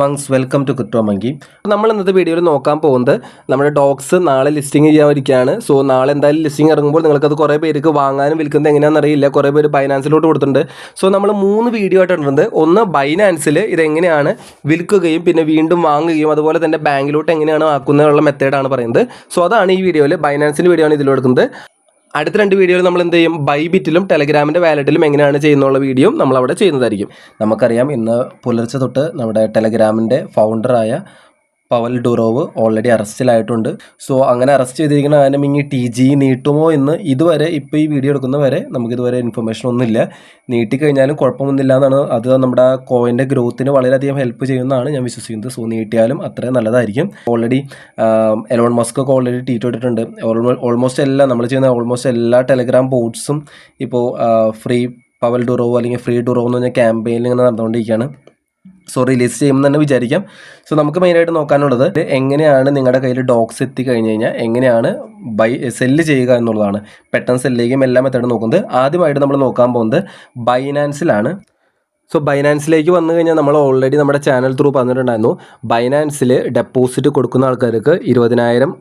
മങ്സ് welcome to crypto monkey. നമ്മൾ ഇന്നത്തെ വീഡിയോയിൽ നോക്കാൻ പോകുന്നത് നമ്മുടെ ഡോഗ്സ് നാളെ ലിസ്റ്റിംഗ് ചെയ്യാനിരിക്കുകയാണ്. സോ നാളെ എന്തായാലും ലിസ്റ്റിംഗ് ഇറങ്ങുമ്പോൾ നിങ്ങൾക്കത് കുറേ പേർക്ക് വാങ്ങാനും വിൽക്കുന്നത് എങ്ങനെയാണെന്ന് അറിയില്ല. കുറേ പേര് ബൈനാൻസിലോട്ട് കൊടുത്തിട്ടുണ്ട്. സോ നമ്മൾ 3 വീഡിയോ ആയിട്ടുണ്ട്. ഒന്ന് ബൈനാൻസിൽ ഇതെങ്ങനെയാണ് വിൽക്കുകയും പിന്നെ വീണ്ടും വാങ്ങുകയും അതുപോലെ തന്നെ ബാങ്കിലോട്ട് എങ്ങനെയാണ് ആക്കുന്നതിനുള്ള മെത്തേഡാണ് പറയുന്നത്. സോ അതാണ് ഈ വീഡിയോയിൽ ബൈനാൻസിൻ്റെ വീഡിയോ ആണ് ഇതിലെടുക്കുന്നത്. അടുത്ത 2 വീഡിയോയിൽ നമ്മൾ എന്ത് ചെയ്യും, ബൈബിറ്റിലും ടെലഗ്രാമിൻ്റെ വാലറ്റിലും എങ്ങനെയാണ് ചെയ്യുന്നുള്ള വീഡിയോ നമ്മളവിടെ ചെയ്യുന്നതായിരിക്കും. നമുക്കറിയാം ഇന്ന് പുലർച്ചെ തൊട്ട് നമ്മുടെ ടെലഗ്രാമിൻ്റെ ഫൗണ്ടറായ പവൽ ഡുറോവ് ഓൾറെഡി അറസ്റ്റിലായിട്ടുണ്ട്. സോ അങ്ങനെ അറസ്റ്റ് ചെയ്തിരിക്കുന്ന കാരണം ഇനി TG നീട്ടുമോ എന്ന് ഇതുവരെ ഇപ്പോൾ ഈ വീഡിയോ എടുക്കുന്ന വരെ നമുക്കിതുവരെ ഇൻഫർമേഷൻ ഒന്നുമില്ല. നീട്ടിക്കഴിഞ്ഞാലും കുഴപ്പമൊന്നുമില്ല എന്നാണ്. അത് നമ്മുടെ കോയിൻ്റെ ഗ്രോത്തിന് വളരെയധികം ഹെൽപ്പ് ചെയ്യുന്നതാണ് ഞാൻ വിശ്വസിക്കുന്നത്. സോ നീട്ടിയാലും അത്രയും നല്ലതായിരിക്കും. ഓൾറെഡി എലോൺ മസ്ക് ഒക്കെ ഓൾറെഡി ട്വീറ്റ് ഇട്ടിട്ടുണ്ട്. ഓൾമോസ്റ്റ് എല്ലാ നമ്മൾ ചെയ്യുന്ന ഓൾമോസ്റ്റ് എല്ലാ ടെലഗ്രാം ബോട്ട്സും ഇപ്പോൾ ഫ്രീ പവൽ ഡുറോവ് അല്ലെങ്കിൽ ഫ്രീ ഡുറോവ് എന്ന് പറഞ്ഞ ക്യാമ്പയിനിൽ ഇങ്ങനെ നടന്നുകൊണ്ടിരിക്കുകയാണ്. സോ റിലീസ് ചെയ്യുമെന്ന് തന്നെ വിചാരിക്കാം. സോ നമുക്ക് മെയിനായിട്ട് നോക്കാനുള്ളത് എങ്ങനെയാണ് നിങ്ങളുടെ കയ്യിൽ ഡോഗ്സ് എത്തിക്കഴിഞ്ഞ് കഴിഞ്ഞാൽ എങ്ങനെയാണ് സെല്ല് ചെയ്യുക എന്നുള്ളതാണ്. പെട്ടെന്ന് സെല്ലിലേക്കും എല്ലാ മെത്തേഡും നോക്കുന്നത്. ആദ്യമായിട്ട് നമ്മൾ നോക്കാൻ പോകുന്നത് ബൈനാൻസിലാണ്. സോ ബൈനാൻസിലേക്ക് വന്നു കഴിഞ്ഞാൽ നമ്മൾ ഓൾറെഡി നമ്മുടെ ചാനൽ ത്രൂ പറഞ്ഞിട്ടുണ്ടായിരുന്നു. ബൈനാൻസിൽ ഡെപ്പോസിറ്റ് കൊടുക്കുന്ന ആൾക്കാർക്ക് 20,000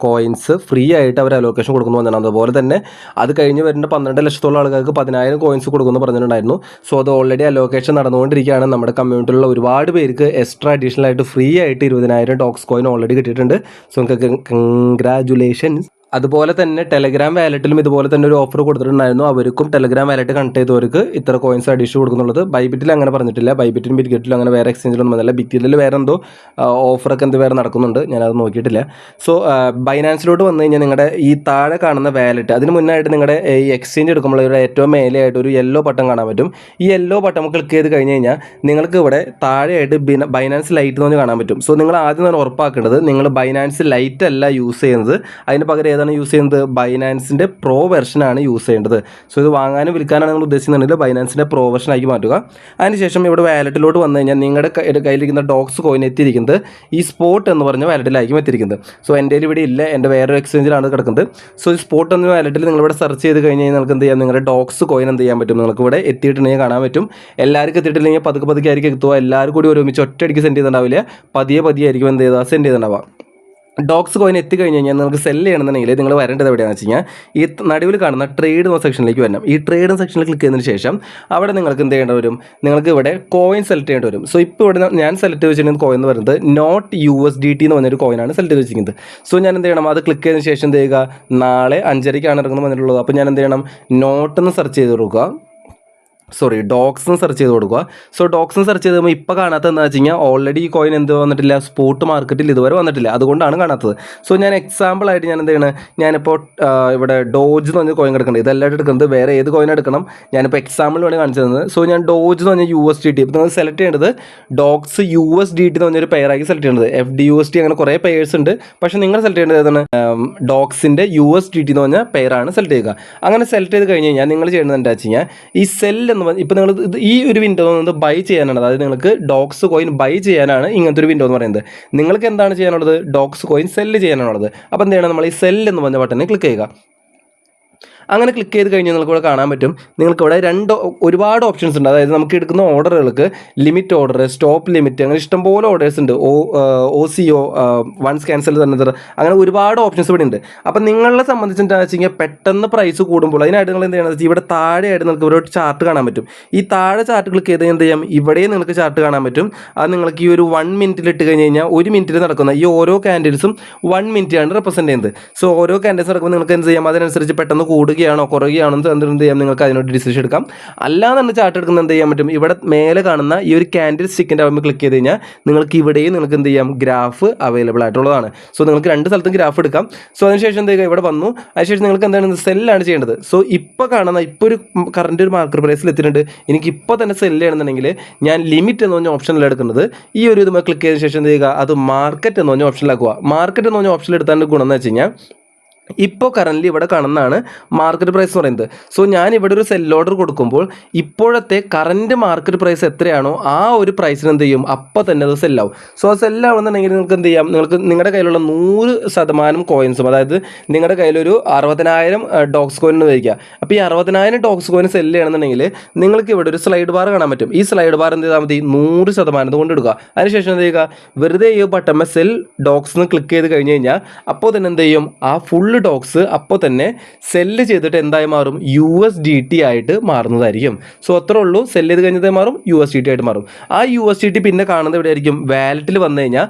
കോയിൻസ് ഫ്രീ ആയിട്ട് അവർ അലോക്കേഷൻ കൊടുക്കുന്നു എന്നാണ്. അതുപോലെ തന്നെ അത് കഴിഞ്ഞ് വരുന്ന 12 ലക്ഷത്തോളം ആൾക്കാർക്ക് 10,000 കോയിൻസ് കൊടുക്കുമെന്ന് പറഞ്ഞിട്ടുണ്ടായിരുന്നു. സോ അത് ഓൾറെഡി അലോക്കേഷൻ നടന്നുകൊണ്ടിരിക്കുകയാണ്. നമ്മുടെ കമ്മ്യൂണിറ്റിയിലുള്ള ഒരുപാട് പേർക്ക് എക്സ്ട്രാ അഡീഷണൽ ആയിട്ട് ഫ്രീ ആയിട്ട് 20,000 ഡോഗ്സ് കോയിൻ ഓൾറെഡി കിട്ടിയിട്ടുണ്ട്. സോ നിങ്ങൾക്ക് കൺഗ്രാജുലേഷൻസ്. അതുപോലെ തന്നെ ടെലഗ്രാം വാലറ്റിലും ഇതുപോലെ തന്നെ ഒരു ഓഫർ കൊടുത്തിട്ടുണ്ടായിരുന്നു. അവർക്കും ടെലഗ്രാം വാലറ്റ് കണക്ട് ചെയ്തവർക്ക് ഇത്ര കോയിൻസ് അഡീഷൻ കൊടുക്കുന്നുള്ളത്. ബൈബിറ്റിൽ അങ്ങനെ പറഞ്ഞിട്ടില്ല. ബൈബിറ്റിലും ബിറ്റ്ഗെറ്റിലും അങ്ങനെ വേറെ എക്സ്ചേഞ്ചിലൊന്നും വന്നില്ല. ബിറ്റ്ഗെറ്റിൽ വേറെ എന്തോ ഓഫറൊക്കെ എന്ത് വേറെ നടക്കുന്നുണ്ട്, ഞാനത് നോക്കിയിട്ടില്ല. സോ ബൈനാൻസിലോട്ട് വന്നു കഴിഞ്ഞാൽ നിങ്ങളുടെ ഈ താഴെ കാണുന്ന വാലറ്റ്, അതിന് മുന്നായിട്ട് നിങ്ങളുടെ ഈ എക്സ്ചേഞ്ച് എടുക്കുമ്പോൾ ഇവിടെ ഏറ്റവും മേലെയായിട്ട് ഒരു യെല്ലോ ബട്ടൺ കാണാൻ പറ്റും. ഈ യെല്ലോ ബട്ടൺ ക്ലിക്ക് ചെയ്ത് കഴിഞ്ഞ് കഴിഞ്ഞാൽ നിങ്ങൾക്ക് ഇവിടെ താഴെയായിട്ട് ബൈനാൻസ് ലൈറ്റ് എന്ന് കാണാൻ പറ്റും. സോ നിങ്ങൾ ആദ്യം തന്നെ ഉറപ്പാക്കേണ്ടത് നിങ്ങൾ ബൈനാൻസ് ലൈറ്റ് അല്ല യൂസ് ചെയ്യുന്നത്. അതിന് പകരം ഏതാണ് യൂസ് ചെയ്യുന്നത്, ബൈനാൻസിൻ്റെ പ്രോ വെർഷനാണ് യൂസ് ചെയ്യേണ്ടത്. സോ ഇത് വാങ്ങാനും വിൽക്കാനാണ് നിങ്ങൾ ഉദ്ദേശിക്കുന്നുണ്ടെങ്കിൽ ബൈനാൻസിൻ്റെ പ്രോ വെർഷനാക്കി മാറ്റുക. അതിനുശേഷം ഇവിടെ വാലറ്റിലോട്ട് വന്നു കഴിഞ്ഞാൽ നിങ്ങളുടെ കയ്യിലിരിക്കുന്ന ഡോഗ്സ് കോയിൻ എത്തിയിരിക്കുന്നത് ഈ സ്പോട്ട് എന്ന് പറഞ്ഞ വാലറ്റിലായിരിക്കും എത്തിയിരിക്കുന്നത്. സോ എൻ്റെ ഇവിടെ ഇല്ല, എൻ്റെ വേറൊരു എക്സ്ചേഞ്ചിലാണ് കിടക്കുന്നത്. സോ ഈ സ്പോട്ട് എന്ന വാലറ്റിൽ നിങ്ങളിവിടെ സെർച്ച് ചെയ്ത് കഴിഞ്ഞ് കഴിഞ്ഞാൽ നിങ്ങൾക്ക് എന്ത് ചെയ്യാം, നിങ്ങളുടെ ഡോഗ്സ് കോയിൻ എന്ത് ചെയ്യാൻ പറ്റും, നിങ്ങൾക്ക് ഇവിടെ എത്തിയിട്ടുണ്ടെങ്കിൽ കാണാൻ പറ്റും. എല്ലാവർക്കും എത്തിയിട്ടില്ലെങ്കിൽ പതുക്കെ ആയിരിക്കും എത്തുക. എല്ലാവരും കൂടി ഒരുമിച്ച് ഒറ്റയടിക്ക് സെൻഡ് ചെയ്തിട്ടുണ്ടാവില്ല, പതിയെ ആയിരിക്കും എന്ത് ചെയ്താൽ സെൻഡ് ചെയ്തിട്ടുണ്ടാവുക. ഡോഗ്സ് കോയിൻ എത്തിക്കഴിഞ്ഞ് കഴിഞ്ഞാൽ നിങ്ങൾക്ക് സെല്ല് ചെയ്യണമെന്നുണ്ടെങ്കിൽ നിങ്ങൾ വരേണ്ടത് എവിടെയാണെന്ന് വെച്ച് കഴിഞ്ഞാൽ ഈ നടുവിൽ കാണുന്ന ട്രേഡ് എന്ന സെക്ഷനിലേക്ക് വരണം. ഈ ട്രേഡ് സെക്ഷനിൽ ക്ലിക്ക് ചെയ്തതിന് ശേഷം അവിടെ നിങ്ങൾക്ക് എന്ത് ചെയ്യേണ്ടി വരും, നിങ്ങൾക്ക് ഇവിടെ കോയിൻ സെലക്ട് ചെയ്യേണ്ടി വരും. സോ ഇപ്പോൾ ഇവിടെ ഞാൻ സെലക്ട് ചെയ്ത് വെച്ചിരിക്കുന്ന കോയിൻ എന്ന് പറയുന്നത് നോട്ട് USDT എന്ന് പറഞ്ഞൊരു കോയിനാണ് സെലക്ട് ചെയ്ത് വെച്ചിരിക്കുന്നത്. സോ ഞാൻ എന്ത് ചെയ്യണം, അത് ക്ലിക്ക് ചെയ്തതിന് ശേഷം എന്ത് ചെയ്യുക, നാളെ 5:30 ഇറങ്ങുന്നത് വന്നിട്ടുള്ളത്. അപ്പോൾ ഞാൻ എന്ത് ചെയ്യണം, നോട്ടെന്ന് സെർച്ച് ചെയ്ത് കൊടുക്കുക. ഡോഗ്സ് സെർച്ച് ചെയ്ത് കൊടുക്കുക. സോ ഡോഗ്സ് സെർച്ച് ചെയ്ത് കഴിയുമ്പോൾ ഇപ്പോൾ കാണാത്തത് എന്താ വെച്ച് കഴിഞ്ഞാൽ ഓൾറെഡി ഈ കോയിൻ എന്ത് വന്നിട്ടില്ല, സ്പോട്ട് മാർക്കറ്റിൽ ഇതുവരെ വന്നിട്ടില്ല, അതുകൊണ്ടാണ് കാണാത്തത്. സോ ഞാൻ എക്സാമ്പിളായിട്ട് ഞാൻ എന്ത് ചെയ്യണം, ഞാനിപ്പോൾ ഇവിടെ ഡോജ് എന്ന് പറഞ്ഞ കോയിൻ എടുക്കേണ്ടത്, ഇതെല്ലാം എടുക്കുന്നത് വേറെ ഏത് കോയിൻ എടുക്കണം, ഞാനിപ്പോൾ എക്സാമ്പിൾ വേണ്ടി കാണിച്ചു തന്നത്. സോ ഞാൻ ഡോജ് എന്ന് പറഞ്ഞ USDT, ഇപ്പോൾ നിങ്ങൾ സെലക്ട് ചെയ്യേണ്ടത് ഡോഗ്സ് USDT എന്ന് പറഞ്ഞൊരു പെയറാക്കി സെലക്ട് ചെയ്യേണ്ടത്. FDUSD അങ്ങനെ കുറേ പെയേഴ്സ് ഉണ്ട്, പക്ഷേ നിങ്ങൾ സെലക്ട് ചെയ്യേണ്ടത് ഏതാണ്, ഡോഗ്സിൻ്റെ USDT എന്ന് പറഞ്ഞ പെയറാണ് സെലക്ട് ചെയ്യുക. അങ്ങനെ സെലക്ട് ചെയ്ത് കഴിഞ്ഞ് കഴിഞ്ഞാൽ നിങ്ങൾ ചെയ്യേണ്ടത് എന്താ വെച്ച് കഴിഞ്ഞാൽ ഈ സെല്ല് ഇപ്പോൾ നിങ്ങൾ ഈ ഒരു വിൻഡോ എന്ന് ബൈ ചെയ്യാനാണ്, അതായത് നിങ്ങൾക്ക് ഡോഗ്സ് കോയിൻ ബൈ ചെയ്യാനാണ് ഇങ്ങനത്തെ ഒരു വിൻഡോ എന്ന് പറയുന്നത്. നിങ്ങൾക്ക് എന്താണ് ചെയ്യാനുള്ളത്, ഡോഗ്സ് കോയിൻ സെല്ല് ചെയ്യാനാണുള്ളത്. അപ്പോൾ എന്ത് ചെയ്യണം, നമ്മൾ ഈ സെല്ല് എന്ന് പറഞ്ഞ ബട്ടണിൽ ക്ലിക്ക് ചെയ്യുക. അങ്ങനെ ക്ലിക്ക് ചെയ്ത് കഴിഞ്ഞാൽ നിങ്ങൾക്ക് ഇവിടെ കാണാൻ പറ്റും, നിങ്ങൾക്ക് ഇവിടെ ഒരുപാട് ഓപ്ഷൻസ് ഉണ്ട്. അതായത് നമുക്ക് എടുക്കുന്ന ഓർഡറുകൾക്ക് ലിമിറ്റ് ഓർഡർ, സ്റ്റോപ്പ് ലിമിറ്റ്, അങ്ങനെ ഇഷ്ടംപോലെ ഓർഡേഴ്സ് ഉണ്ട്. OCO, വൺസ് ക്യാൻസൽ തന്നെ, അങ്ങനെ ഒരുപാട് ഓപ്ഷൻസ് ഇവിടെ ഉണ്ട്. അപ്പം നിങ്ങളെ സംബന്ധിച്ച് എന്താ വെച്ച് കഴിഞ്ഞാൽ പെട്ടെന്ന് പ്രൈസ് കൂടുമ്പോൾ അതിനായിട്ട് നിങ്ങൾ എന്ത് ചെയ്യണമെന്ന് വെച്ചാൽ ഇവിടെ താഴെയായിട്ട് നിങ്ങൾക്ക് ഒരു ചാർട്ട് കാണാൻ പറ്റും. ഈ താഴെ ചാർട്ട് ക്ലിക്ക് ചെയ്ത് എന്ത് ചെയ്യാം, ഇവിടെയും നിങ്ങൾക്ക് ചാർട്ട് കാണാൻ പറ്റും. അത് നിങ്ങൾക്ക് ഈ ഒരു 1 മിനിറ്റിൽ ഇട്ട് കഴിഞ്ഞ് കഴിഞ്ഞാൽ 1 മിനിറ്റിൽ നടക്കുന്ന ഈ ഓരോ ക്യാൻഡിൽസും 1 മിനിറ്റാണ് റെപ്രസെൻറ്റ് ചെയ്യുന്നത്. സോ ഓരോ ക്യാൻഡിൽസ് നടക്കുമ്പോൾ നിങ്ങൾക്ക് എന്ത് ചെയ്യാം, അതിനനുസരിച്ച് പെട്ടെന്ന് കൂടുകയാണോ കുറയുകയാണോ എന്ത് ചെയ്യാം, നിങ്ങൾക്ക് അതിനോട് ഡിസിഷൻ എടുക്കാം. അല്ലാതെ ചാർട്ട് എടുക്കുന്നത് എന്ത് ചെയ്യാൻ പറ്റും, ഇവിടെ മേലെ കാണുന്ന ഈ ഒരു ക്യാൻഡിൽ സ്റ്റിക്കിൻ്റെ ആകുമ്പോൾ ക്ലിക്ക് ചെയ്ത് കഴിഞ്ഞാൽ നിങ്ങൾക്ക് ഇവിടെയും നിങ്ങൾക്ക് എന്ത് ചെയ്യാം, ഗ്രാഫ് അവൈലബിൾ ആയിട്ടുള്ളതാണ്. സോ നിങ്ങൾക്ക് 2 സ്ഥലത്തും ഗ്രാഫ് എടുക്കാം. സോ അതിനുശേഷം എന്ത് ചെയ്യുക, ഇവിടെ വന്നു അതിനുശേഷം നിങ്ങൾക്ക് എന്താണ് സെല്ലാണ് ചെയ്യേണ്ടത്. സോ ഇപ്പോൾ കാണുന്ന ഇപ്പോൾ ഒരു കറണ്ട് ഒരു മാർക്കറ്റ് പ്രൈസിൽ എത്തിയിട്ടുണ്ട്, എനിക്ക് ഇപ്പോൾ തന്നെ സെല്ല് ചെയ്യണമെന്നുണ്ടെങ്കിൽ ഞാൻ ലിമിറ്റ് എന്ന് പറഞ്ഞ ഓപ്ഷനിൽ എടുക്കുന്നത്. ഈ ഒരു ഇത് ക്ലിക്ക് ചെയ്തതിന് ശേഷം എന്ത് ചെയ്യുക, അത് മാർക്കറ്റ് എന്ന് പറഞ്ഞ ഓപ്ഷനിലാക്കുക. മാർക്കറ്റ് എന്ന് പറഞ്ഞ ഓപ്ഷനിൽ എടുത്താൽ ഗുണം എന്ന് വെച്ച് കഴിഞ്ഞാൽ ഇപ്പോൾ കറൻ്റ് ഇവിടെ കാണുന്നതാണ് മാർക്കറ്റ് പ്രൈസ് എന്ന് പറയുന്നത്. സോ ഞാൻ ഇവിടെ ഒരു സെൽ ഓർഡർ കൊടുക്കുമ്പോൾ ഇപ്പോഴത്തെ കറൻറ്റ് മാർക്കറ്റ് പ്രൈസ് എത്രയാണോ ആ ഒരു പ്രൈസിന് എന്ത് ചെയ്യും, അപ്പോൾ തന്നെ അത് സെല്ലാവും. സോ അത് സെല്ലാവുന്നുണ്ടെങ്കിൽ നിങ്ങൾക്ക് എന്ത് ചെയ്യാം, നിങ്ങളുടെ കയ്യിലുള്ള 100% കോയിൻസും, അതായത് നിങ്ങളുടെ കയ്യിലൊരു 60,000 ഡോക്സ് കോയിൻ എന്ന് വയ്ക്കുക. അപ്പോൾ ഈ 60,000 ഡോക്സ് കോയിൻ സെല്ല് ചെയ്യണമെന്നുണ്ടെങ്കിൽ നിങ്ങൾക്ക് ഇവിടെ ഒരു സ്ലൈഡ് ബാർ കാണാൻ പറ്റും. ഈ സ്ലൈഡ് ബാർ എന്ത് ചെയ്താൽ മതി, 100% കൊണ്ട് എടുക്കുക. അതിനുശേഷം എന്ത് ചെയ്യുക, വെറുതെ ഈ ബട്ടൺ സെൽ ഡോക്സ് എന്ന് ക്ലിക്ക് ചെയ്ത് കഴിഞ്ഞ് കഴിഞ്ഞാൽ അപ്പോൾ തന്നെ എന്ത് ചെയ്യും, ആ ഫുൾ ഡോക്സ് അപ്പോൾ തന്നെ സെല്ല് ചെയ്തിട്ട് എന്തായി മാറും, USDT ആയിട്ട് മാറുന്നതായിരിക്കും. സോ അത്രേ ഉള്ളൂ, സെല്ല് ചെയ്ത് കഴിഞ്ഞത് മാറും, USDT ആയിട്ട് മാറും. ആ USDT പിന്നെ കാണുന്നത് ഇവിടെ ആയിരിക്കും, വാലറ്റിൽ വന്നു കഴിഞ്ഞാൽ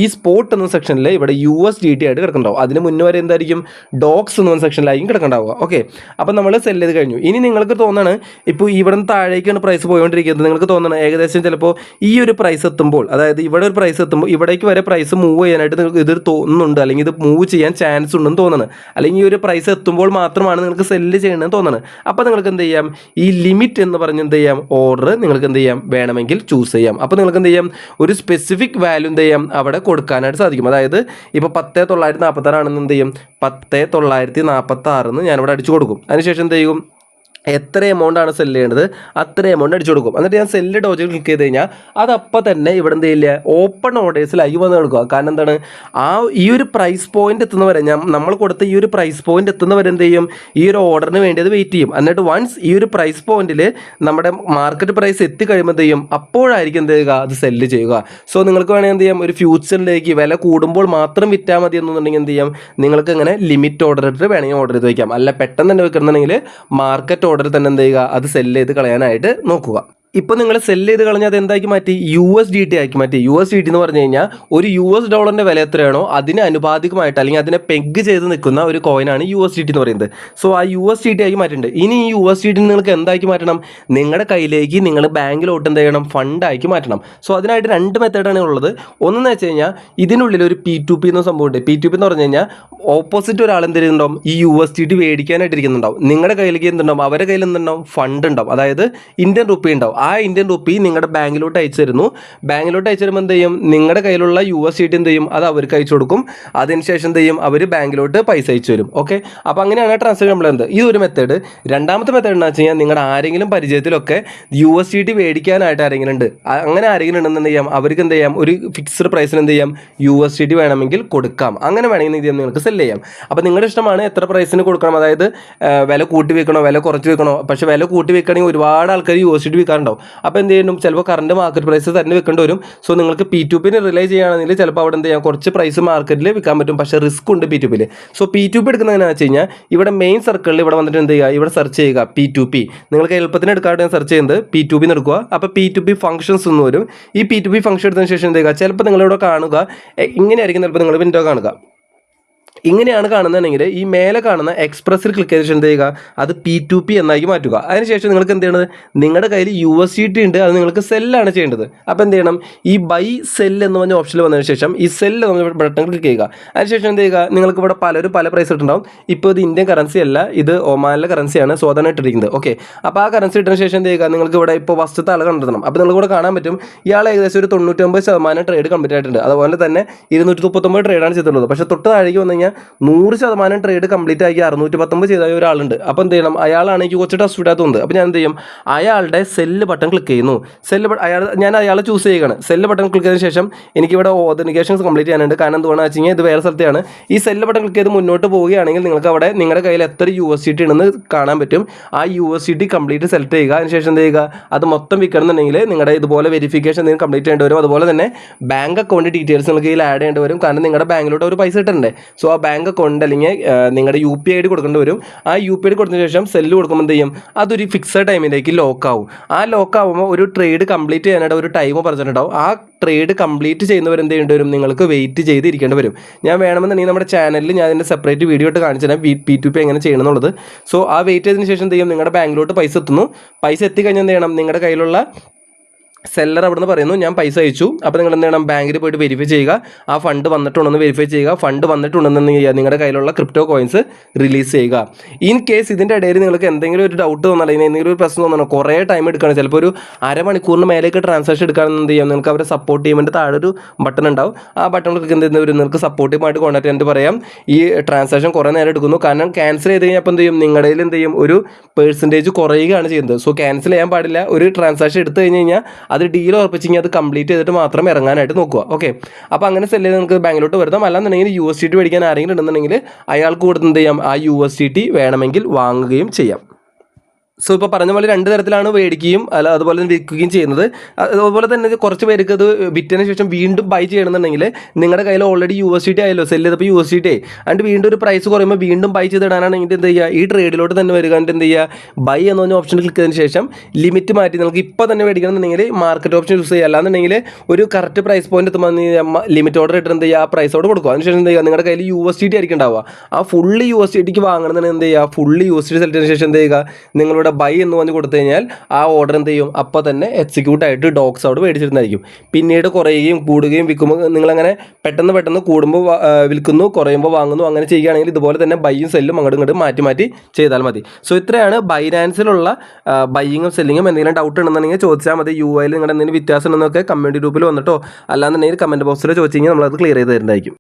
ഈ സ്പോട്ട് എന്ന സെക്ഷനിൽ ഇവിടെ USDT ആയിട്ട് കിടക്കുന്നുണ്ടാവും. അതിന് മുന്നേ വരെ എന്തായിരിക്കും, ഡോക്സ് എന്ന സെക്ഷനിലായിരിക്കും കിടക്കുന്നുണ്ടാവുക. ഓക്കെ, അപ്പം നമ്മൾ സെല്ല് ചെയ്ത് കഴിഞ്ഞു. ഇനി നിങ്ങൾക്ക് തോന്നണം ഇപ്പോൾ ഇവിടെ നിന്ന് താഴേക്കാണ് പ്രൈസ് പോയിക്കൊണ്ടിരിക്കുന്നത്, നിങ്ങൾക്ക് തോന്നണം ഏകദേശം ചിലപ്പോൾ ഈ ഒരു പ്രൈസ് എത്തുമ്പോൾ, അതായത് ഇവിടെ ഒരു പ്രൈസ് എത്തുമ്പോൾ ഇവിടേക്ക് വരെ പ്രൈസ് മൂവ് ചെയ്യാനായിട്ട് നിങ്ങൾക്ക് ഇത് തോന്നുന്നുണ്ട്, അല്ലെങ്കിൽ ഇത് മൂവ് ചെയ്യാൻ ചാൻസ് ഉണ്ടെന്ന് തോന്നുന്നത്, അല്ലെങ്കിൽ ഈ ഒരു പ്രൈസ് എത്തുമ്പോൾ മാത്രമാണ് നിങ്ങൾക്ക് സെല്ല് ചെയ്യണമെന്ന് തോന്നുന്നത്. അപ്പോൾ നിങ്ങൾക്ക് എന്ത് ചെയ്യാം, ഈ ലിമിറ്റ് എന്ന് പറഞ്ഞ് എന്ത് ചെയ്യാം, ഓർഡർ നിങ്ങൾക്ക് എന്ത് ചെയ്യാം, വേണമെങ്കിൽ ചൂസ് ചെയ്യാം. അപ്പോൾ നിങ്ങൾക്ക് എന്ത് ചെയ്യാം, ഒരു സ്പെസിഫിക് വാല്യൂ എന്ത് ചെയ്യാം അവിടെ കൊടുക്കാനായിട്ട് സാധിക്കും. അതായത് ഇപ്പോൾ 10,946 ആണെന്ന് എന്ത് ചെയ്യും, 10,946 എന്ന് ഞാനിവിടെ അടിച്ചു കൊടുക്കും. അതിനുശേഷം എന്ത് ചെയ്യും, എത്ര എമൗണ്ട് ആണ് സെല്ല് ചെയ്യേണ്ടത് അത്ര എമൗണ്ട് അടിച്ചു കൊടുക്കും. എന്നിട്ട് ഞാൻ സെല്ല് ഡോജിൽ ക്ലിക്ക് ചെയ്ത് കഴിഞ്ഞാൽ അതപ്പോൾ തന്നെ ഇവിടെ എന്ത് ചെയ്യില്ല, ഓപ്പൺ ഓർഡേഴ്സിൽ ലൈവ് വന്ന് കൊടുക്കുക. കാരണം എന്താണ്, ഈ ഒരു പ്രൈസ് പോയിന്റ് എത്തുന്നവരെ നമ്മൾ കൊടുത്ത ഈ ഒരു പ്രൈസ് പോയിന്റ് എത്തുന്നവരെ എന്ത് ചെയ്യും, ഈ ഒരു ഓർഡറിന് വേണ്ടി അത് വെയിറ്റ് ചെയ്യും. എന്നിട്ട് വൺസ് ഈ ഒരു പ്രൈസ് പോയിന്റിൽ നമ്മുടെ മാർക്കറ്റ് പ്രൈസ് എത്തിക്കഴിയുമ്പോൾ എന്ത് ചെയ്യും, അപ്പോഴായിരിക്കും എന്ത് ചെയ്യുക, അത് സെല്ല് ചെയ്യുക. സോ നിങ്ങൾക്ക് വേണമെങ്കിൽ എന്ത് ചെയ്യാം, ഒരു ഫ്യൂച്ചറിലേക്ക് വില കൂടുമ്പോൾ മാത്രം വിറ്റാൽ മതി എന്നുണ്ടെങ്കിൽ എന്ത് ചെയ്യാം, നിങ്ങൾക്ക് ഇങ്ങനെ ലിമിറ്റ് ഓർഡർ ഇട്ട് വേണമെങ്കിൽ ഓർഡർ ചെയ്ത് വയ്ക്കാം. അല്ല പെട്ടെന്ന് തന്നെ വെക്കുന്നുണ്ടെങ്കിൽ മാർക്കറ്റ് ഓർഡർ തന്നെ എന്ത് ചെയ്യുക, അത് സെല്ല് ചെയ്ത് കളയാനായിട്ട് നോക്കുക. ഇപ്പോൾ നിങ്ങൾ സെല്ല് ചെയ്ത് കളഞ്ഞാൽ അത് എന്താക്കി മാറ്റി, USDT ആക്കി മാറ്റി. USDT എന്ന് പറഞ്ഞു കഴിഞ്ഞാൽ ഒരു $1 വില എത്രയാണോ അതിന് അനുപാതികമായിട്ട് അല്ലെങ്കിൽ അതിനെ പെഗ് ചെയ്ത് നിൽക്കുന്ന ഒരു കോയിനാണ് USDT എന്ന് പറയുന്നത്. സോ ആ USDT ആക്കി മാറ്റിയിട്ടുണ്ട്. ഇനി ഈ USDT നിങ്ങൾക്ക് എന്താക്കി മാറ്റണം, നിങ്ങളുടെ കയ്യിലേക്ക് നിങ്ങൾ ബാങ്കിലോട്ട് എന്ത് ചെയ്യണം, ഫണ്ടാക്കി മാറ്റണം. സോ അതിനായിട്ട് 2 മെത്തേഡാണ് ഉള്ളത്. ഒന്നെന്ന് വെച്ച് കഴിഞ്ഞാൽ ഇതിനുള്ളിൽ ഒരു P2P എന്ന സംഭവമുണ്ട്. P2P എന്ന് പറഞ്ഞു കഴിഞ്ഞാൽ ഓപ്പോസിറ്റ് ഒരാൾ എന്ത് ചെയ്യുന്നുണ്ടാവും, ഈ USDT മേടിക്കാനായിട്ട് ഇരിക്കുന്നുണ്ടാവും. നിങ്ങളുടെ കയ്യിലേക്ക് എന്തുണ്ടാവും, അവരുടെ കയ്യിൽ എന്തുണ്ടാവും, ഫണ്ട് ഉണ്ടാവും, അതായത് ഇന്ത്യൻ റുപ്പി ഉണ്ടാവും. ആ ഇന്ത്യൻ റുപ്പി നിങ്ങളുടെ ബാങ്കിലോട്ട് അയച്ചു തരുന്നു. ബാങ്കിലോട്ട് അയച്ചു തരുമ്പോൾ എന്ത് ചെയ്യും, നിങ്ങളുടെ കയ്യിലുള്ള USDT എന്ത് ചെയ്യും, അത് അവർക്ക് അയച്ചു കൊടുക്കും. അതിനുശേഷം എന്ത് ചെയ്യും, അവർ ബാങ്കിലോട്ട് പൈസ അയച്ചു തരും. ഓക്കെ, അപ്പോൾ അങ്ങനെയാണ് ട്രാൻസ്ഫർ നമ്മൾ ഈ ഒരു മെത്തേഡ്. രണ്ടാമത്തെ മെത്തേഡ് എന്ന് വെച്ച് കഴിഞ്ഞാൽ നിങ്ങളുടെ ആരെങ്കിലും പരിചയത്തിലൊക്കെ USDT മേടിക്കാനായിട്ട് ആരെങ്കിലും ഉണ്ട്, അങ്ങനെ ആരെങ്കിലും ഉണ്ടെന്ന് ചെയ്യാം, അവർക്ക് എന്ത് ചെയ്യാം, ഒരു ഫിക്സ്ഡ് പ്രൈസിന് എന്ത് ചെയ്യാം, USDT വേണമെങ്കിൽ കൊടുക്കാം. അങ്ങനെ വേണമെങ്കിൽ എന്ത് ചെയ്യാം, നിങ്ങൾക്ക് സെല്ല് ചെയ്യാം. അപ്പോൾ നിങ്ങളുടെ ഇഷ്ടമാണ് എത്ര പ്രൈസിന് കൊടുക്കണം, അതായത് വില കൂട്ടി വെക്കണോ വില കുറച്ച് വെക്കണോ. പക്ഷേ വില കൂട്ടി വെക്കണമെങ്കിൽ ഒരുപാട് ആൾക്കാർ USDT വിൽക്കാറുണ്ടാവും. അപ്പോൾ എന്ത് ചെയ്യണം, ചിലപ്പോൾ കറണ്ട് മാർക്കറ്റ് പ്രൈസ് തന്നെ വെക്കേണ്ടി വരും. സോ നിങ്ങൾക്ക് P2P റിലൈ ചെയ്യുകയാണെങ്കിൽ ചിലപ്പോൾ അവിടെ എന്ത് ചെയ്യാം, കുറച്ച് പ്രൈസ് മാർക്കറ്റിൽ വിൽക്കാൻ പറ്റും, പക്ഷേ റിസ്ക് ഉണ്ട് P2P. സോ P2P എടുക്കുന്നതെന്ന് വെച്ച് കഴിഞ്ഞാൽ ഇവിടെ മെയിൻ സർക്കിളിൽ ഇവിടെ വന്നിട്ട് എന്ത് ചെയ്യുക, ഇവിടെ സെർച്ച് ചെയ്യുക P2P. നിങ്ങൾക്ക് എളുപ്പത്തിന് എടുക്കാനായിട്ട് ഞാൻ സെർച്ച് ചെയ്യുന്നത് P2P എടുക്കുക. അപ്പോൾ P2P ഫംഗ്ഷൻസ് എന്ന് വരും. ഈ P2P ഫംഗ്ഷൻ എടുത്തതിന് ശേഷം എന്ത് ചെയ്യുക, ചിലപ്പോൾ നിങ്ങളിവിടെ കാണുക ഇങ്ങനെയായിരിക്കും, ചിലപ്പോൾ നിങ്ങൾ വിൻഡോ കാണുക ഇങ്ങനെയാണ് കാണുന്നതെങ്കിൽ ഈ മേലെ കാണുന്ന എക്സ്പ്രസ്സിൽ ക്ലിക്ക് ചെയ്തിട്ട് എന്ത് ചെയ്യുക, അത് P2P എന്നാക്കി മാറ്റുക. അതിനുശേഷം നിങ്ങൾക്ക് എന്ത് ചെയ്യണത്, നിങ്ങളുടെ കയ്യിൽ USDT ഉണ്ട്, അത് നിങ്ങൾക്ക് സെല്ലാണ് ചെയ്യേണ്ടത്. അപ്പോൾ എന്ത് ചെയ്യണം, ഈ ബൈ സെൽ എന്ന് പറഞ്ഞ ഓപ്ഷനിൽ വന്നതിന് ശേഷം ഈ സെല്ല് നമ്മൾ ബട്ടൺ ക്ലിക്ക് ചെയ്യുക. അതിനുശേഷം എന്ത് ചെയ്യുക, നിങ്ങൾക്ക് ഇവിടെ പലരും പല പ്രൈസ് ഇട്ടുണ്ടാവും. ഇപ്പോൾ ഇത് ഇന്ത്യൻ കറൻസി അല്ല, ഇത് ഒമാനിലെ കറൻസിയാണ്, സോ അതാണ് ഇട്ടിരിക്കുന്നത്. ഓക്കെ, അപ്പോൾ ആ കറൻസി ഇട്ടതിന് ശേഷം എന്ത് ചെയ്യുക, നിങ്ങൾക്ക് ഇവിടെ ഇപ്പോൾ ഫസ്റ്റത്തെ ആൾ കണ്ടെത്തണം. അപ്പോൾ നിങ്ങൾക്ക് ഇവിടെ കാണാൻ പറ്റും ഇയാൾ ഏകദേശം ഒരു 99% ട്രേഡ് കംപ്ലീറ്റ് ആയിട്ടുണ്ട്. അതുപോലെ തന്നെ 239 ട്രേഡാണ് ചെയ്തിട്ടുള്ളത്. പക്ഷേ തൊട്ട് താഴേക്ക് വന്നു കഴിഞ്ഞാൽ 100% ട്രേഡ് കംപ്ലീറ്റ് ആക്കി 619 ചെയ്ത ഒരാളുണ്ട്. അപ്പോൾ എന്ത് ചെയ്യണം, അയാളാണ് എനിക്ക് കുറച്ച് ടഫ് ഇടാത്ത തോന്നുന്നത്. അപ്പോൾ ഞാൻ എന്ത് ചെയ്യും, അയാളുടെ സെല്ല് ബട്ടൺ ക്ലിക്ക് ചെയ്യുന്നു. ഞാൻ അയാളെ ചൂസ് ചെയ്യുകയാണ്. സെല്ല് ബട്ടൺ ക്ലിക്ക് ചെയ്തതിന് ശേഷം എനിക്കിവിടെ ഓതന്റിക്കേഷൻസ് കംപ്ലീറ്റ് ചെയ്യാനുണ്ട്. കാരണം എന്തുകൊണ്ടാണെന്ന് വെച്ച് കഴിഞ്ഞാൽ ഇത് വേറെ സ്ഥലത്താണ്. ഈ സെല്ല് ബട്ടൺ ക്ലിക്ക് ചെയ്ത് മുന്നോട്ട് പോവുകയാണെങ്കിൽ നിങ്ങൾക്ക് അവിടെ നിങ്ങളുടെ കയ്യിൽ എത്ര USDT ഉണ്ടെന്ന് കാണാൻ പറ്റും. ആ USDT കംപ്ലീറ്റ് സെലക്ട് ചെയ്യുക. അതിനുശേഷം എന്ത് ചെയ്യുക, അത് മൊത്തം വിൽക്കണമെന്നുണ്ടെങ്കിൽ നിങ്ങളുടെ ഇതുപോലെ വെരിഫിക്കേഷൻ എന്തെങ്കിലും കംപ്ലീറ്റ് ചെയ്യേണ്ടി വരും. അതുപോലെ തന്നെ ബാങ്ക് അക്കൗണ്ട് ഡീറ്റെയിൽസ് നിങ്ങൾക്ക് ഇതിൽ ആഡ് ചെയ്യേണ്ടി വരും. കാരണം നിങ്ങളുടെ ബാങ്കിലോട്ട് ഒരു പൈസ ഇട്ടുണ്ട്. സോ ആ ബാങ്ക് അക്കൗണ്ട് അല്ലെങ്കിൽ നിങ്ങളുടെ UPI ID കൊടുക്കേണ്ടി വരും. ആ UPI ID കൊടുത്തതിന് ശേഷം സെല്ല് കൊടുക്കുമ്പോൾ എന്ത് ചെയ്യും, അതൊരു ഫിക്സഡ് ടൈമിലേക്ക് ലോക്ക് ആവും. ആ ലോക്ക് ആവുമ്പോൾ ഒരു ട്രേഡ് കംപ്ലീറ്റ് ചെയ്യാനായിട്ട് ഒരു ടൈം പറഞ്ഞിട്ടുണ്ടാവും. ആ ട്രേഡ് കംപ്ലീറ്റ് ചെയ്യുന്നവർ എന്ത് ചെയ്യേണ്ടി വരും, നിങ്ങൾക്ക് വെയിറ്റ് ചെയ്തിരിക്കേണ്ടി വരും. ഞാൻ വേണമെന്നുണ്ടെങ്കിൽ നമ്മുടെ ചാനലിൽ ഞാൻ അതിൻ്റെ സെപ്പറേറ്റ് വീഡിയോ ഇട്ട് കാണിച്ചു തരാം P2P എങ്ങനെ ചെയ്യണം എന്നുള്ളത്. സോ ആ വെയിറ്റ് ചെയ്തതിന് ശേഷം എന്ത് ചെയ്യും, നിങ്ങളുടെ ബാങ്കിലോട്ട് പൈസ എത്തുന്നു. പൈസ എത്തിക്കഴിഞ്ഞാൽ എന്ത് ചെയ്യണം, നിങ്ങളുടെ കയ്യിലുള്ള സെല്ലർ അവിടെ നിന്ന് പറയുന്നു ഞാൻ പൈസ അയച്ചു. അപ്പോൾ നിങ്ങൾ എന്ത് ചെയ്യണം, ബാങ്കിൽ പോയിട്ട് വെരിഫൈ ചെയ്യുക, ആ ഫണ്ട് വന്നിട്ടുണ്ടെന്ന് വെരിഫൈ ചെയ്യുക. ഫണ്ട് വന്നിട്ടുണ്ടെന്ന് ചെയ്യുക, നിങ്ങളുടെ കയ്യിലുള്ള ക്രിപ്റ്റോ കോയിൻസ് റിലീസ് ചെയ്യുക. ഇൻ കേസ് ഇതിൻ്റെ ഇടയിൽ നിങ്ങൾക്ക് എന്തെങ്കിലും ഒരു ഡൗട്ട് തോന്നണം, അല്ലെങ്കിൽ എന്തെങ്കിലും ഒരു പ്രശ്നം തോന്നണം, കുറേ ടൈം എടുക്കുകയാണ്, ചിലപ്പോൾ ഒരു അരമണിക്കൂറിന് മേലേക്ക് ട്രാൻസാക്ഷൻ എടുക്കുകയാണെന്ന് എന്ത് ചെയ്യാം, നിങ്ങൾക്ക് അവരെ സപ്പോർട്ട് ചെയ്യുമ്പോൾ താഴെ ഒരു ബട്ടൺ ഉണ്ടാവും. ആ ബട്ടൺ ക്ലിക്ക് എന്ത് വരും, നിങ്ങൾക്ക് സപ്പോർട്ടീവായിട്ട് കോൺടാക്ട് ചെയ്യാൻ പറയാം. ഈ ട്രാൻസാക്ഷൻ കുറേ നേരം എടുക്കുന്നു, കാരണം ക്യാൻസൽ ചെയ്ത് കഴിഞ്ഞാൽ എന്ത് ചെയ്യും, നിങ്ങളുടെ കയ്യിൽ എന്ത് ചെയ്യും, ഒരു പെർസെൻറ്റേജ് കുറയുകയാണ് ചെയ്യുന്നത്. സോ ക്യാൻസൽ ചെയ്യാൻ പാടില്ല. ഒരു ട്രാൻസാക്ഷൻ എടുത്തു കഴിഞ്ഞ് കഴിഞ്ഞാൽ അത് ഡീൽ ഉറപ്പിച്ചെങ്കിൽ അത് കംപ്ലീറ്റ് ചെയ്തിട്ട് മാത്രം ഇറങ്ങാനായിട്ട് നോക്കുക. ഓക്കെ, അപ്പോൾ അങ്ങനെ സെല്ല് ചെയ്ത് നിങ്ങൾക്ക് ബാങ്കിലോട്ട് വരുത്താം. അല്ലാന്നുണ്ടെങ്കിൽ USDT മേടിക്കാൻ ആരെങ്കിലും ഉണ്ടെന്നുണ്ടെങ്കിൽ അയാൾക്ക് കൊടുത്ത് എന്ത് ചെയ്യാം, ആ USDT വേണമെങ്കിൽ വാങ്ങുകയും ചെയ്യാം. സോ ഇപ്പോൾ പറഞ്ഞ പോലെ 2 തരത്തിലാണ് മേടിക്കുകയും അതുപോലെ തന്നെ വിൽക്കുകയും ചെയ്യുന്നത്. അതുപോലെ തന്നെ കുറച്ച് പേർക്ക് അത് വിറ്റതിന് ശേഷം വീണ്ടും ബൈ ചെയ്യണമെന്നുണ്ടെങ്കിൽ നിങ്ങളുടെ കയ്യിൽ ഓൾറെഡി USDT ആയല്ലോ, സെല്ല് ചെയ്തപ്പോൾ USDT ആയിട്ട് വീണ്ടും ഒരു പ്രൈസ് കുറയുമ്പോൾ വീണ്ടും ബൈ ചെയ്തിടാനാണെങ്കിൽ എന്ത് ചെയ്യുക, ഈ ട്രേഡിലോട്ട് തന്നെ വരിക. എന്നിട്ട് എന്ത് ചെയ്യുക, ബൈ എന്ന് പറഞ്ഞ ഓപ്ഷൻ ക്ലിക്ക് ചെയ്തതിന് ശേഷം ലിമിറ്റ് മാറ്റി നിങ്ങൾക്ക് ഇപ്പോൾ തന്നെ മേടിക്കണമെന്നുണ്ടെങ്കിൽ മാർക്കറ്റ് ഓപ്ഷൻ യൂസ് ചെയ്യുക. അല്ലാന്നുണ്ടെങ്കിൽ ഒരു കറക്റ്റ് പ്രൈസ് പോയിന്റ് എത്തുമ്പോൾ ലിമിറ്റ് ഓർഡർ ഇട്ട് എന്ത് ചെയ്യുക, ആ പ്രൈസോട് കൊടുക്കുക. അതിനുശേഷം എന്ത് ചെയ്യുക, നിങ്ങളുടെ കയ്യിൽ USDT ആയിരിക്കും ഉണ്ടാവുക. ആ ഫുള്ള് USDTക്ക് വാങ്ങണമെന്നുണ്ടെങ്കിൽ എന്ത് ചെയ്യുക, ഫുള്ള് USDT സെലക്ട് ചെയ്തതിന് ശേഷം എന്ത് ചെയ്യുക, നിങ്ങളുടെ ബൈ എന്ന് പറഞ്ഞ് കൊടുത്തു കഴിഞ്ഞാൽ ആ ഓർഡർ എന്ത് ചെയ്യും, അപ്പോൾ തന്നെ എക്സിക്യൂട്ട് ആയിട്ട് ഡോക്സ് അവിടെ മേടിച്ചിരുന്നതായിരിക്കും. പിന്നീട് കുറയുകയും കൂടുകയും വിൽക്കുമ്പോൾ നിങ്ങളങ്ങനെ പെട്ടെന്ന് കൂടുമ്പോൾ വിൽക്കുന്നു, കുറയുമ്പോൾ വാങ്ങുന്നു, അങ്ങനെ ചെയ്യുകയാണെങ്കിൽ ഇതുപോലെ തന്നെ ബൈയും സെല്ലും അങ്ങോട്ടും ഇങ്ങോട്ടും മാറ്റി ചെയ്താൽ മതി. സോ ഇത്രയാണ് ബൈനാൻസിലുള്ള ബൈയിങ്ങും സെല്ലിങ്ങും. എന്തെങ്കിലും ഡൗട്ട് ഉണ്ടെന്നുണ്ടെങ്കിൽ ചോദിച്ചാൽ മതി. UI നിങ്ങളുടെ എന്തെങ്കിലും വ്യത്യാസം ഉണ്ടെന്നൊക്കെ കമ്മ്യൂണിറ്റി ഗ്രൂപ്പിൽ വന്നിട്ടോ അല്ലാന്നുണ്ടെങ്കിൽ കമൻറ്റ് ബോക്സിൽ ചോദിച്ചു കഴിഞ്ഞാൽ നമ്മളത് ക്ലിയർ ചെയ്ത് തരുന്നതായിരിക്കും.